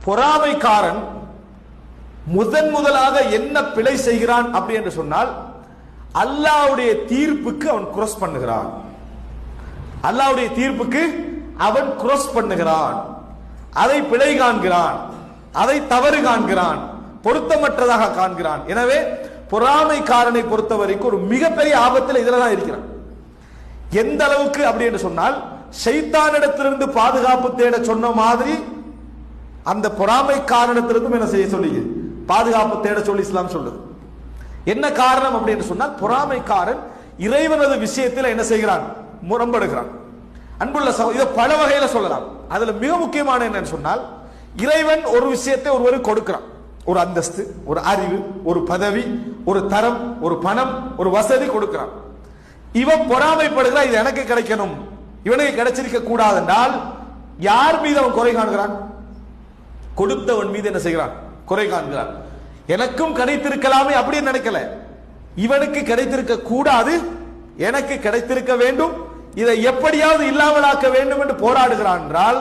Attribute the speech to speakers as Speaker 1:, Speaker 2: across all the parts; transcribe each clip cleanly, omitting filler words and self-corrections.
Speaker 1: பொறாமைக்காரன் முதலாக என்ன பிழை செய்கிறான் அப்படி என்று சொன்னால், அல்லாஹ்வுடைய தீர்ப்புக்கு அவன் குரோஸ் பண்ணுகிறான். அல்லாஹ்வுடைய தீர்ப்புக்கு அவன் குரோஸ் பண்ணுகிறான், அதை பிழை காண்கிறான், அதை தவறு காண்கிறான், பொருத்தமற்றதாக காண்கிறான். எனவே பொறாமைக்காரனை பொறுத்த வரைக்கும் ஒரு மிகப்பெரிய ஆபத்தில் இதுல தான் இருக்கிறான். எந்த அளவுக்கு அப்படி என்று சொன்னால், ஷைத்தானிடத்திலிருந்து பாதுகாப்பு தேட சொன்ன மாதிரி அந்த பொறாமைக்காரனிடத்திலிருந்தும் என்ன செய்ய சொல்லி பாதுகாப்பு தேட சொல்லி இஸ்லாம் சொல்லுது. என்ன காரணம் அப்படி என்று சொன்னால், பொறாமைக்காரன் இறைவனது விஷயத்தில் என்ன செய்கிறான், முரண்படுகிறான். அன்புள்ள இதை பல வகையில சொல்லலாம். அதுல மிக முக்கியமான என்னன்னு சொன்னால், இறைவன் ஒரு விஷயத்தை ஒருவருக்கு கொடுக்கிறான். ஒரு அந்தஸ்து, ஒரு அறிவு, ஒரு பதவி, ஒரு தரம், ஒரு பணம், ஒரு வசதி கொடுக்கிறான். இவன் பொறாமைப்படுகிறான், இது எனக்கு கிடைக்கணும், இவனுக்கு கிடைச்சிருக்க கூடாது என்றால் யார் மீது அவன் குறை காண்கிறான்? கொடுத்தவன் மீது என்ன செய்கிறான்? குறை காண்கிறான். எனக்கும் கிடைத்திருக்கலாமே அப்படின்னு நினைக்கல, இவனுக்கு கிடைத்திருக்க கூடாது, எனக்கு கிடைத்திருக்க வேண்டும், இதை எப்படியாவது இல்லாமலாக்க வேண்டும் என்று போராடுகிறான் என்றால்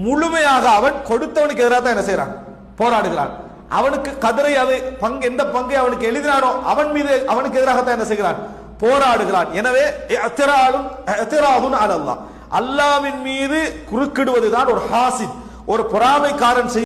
Speaker 1: முழுமையாக அவன் கொடுத்தவனுக்கு எதிராக தான் என்ன செய்யறான்? போராடுகிறான். அவனுக்கு கதிரை அது பங்கு, எந்த பங்கை அவனுக்கு எழுதினானோ அவன் மீது அவனுக்கு எதிராகத்தான் என்ன செய்கிறான்? போராடுகிறான். எனவே அல்லாஹ்வின் மீது குறுக்கிடுவதுதான் ஒரு ஹாசித், ஒரு பொறாமைக்காரன்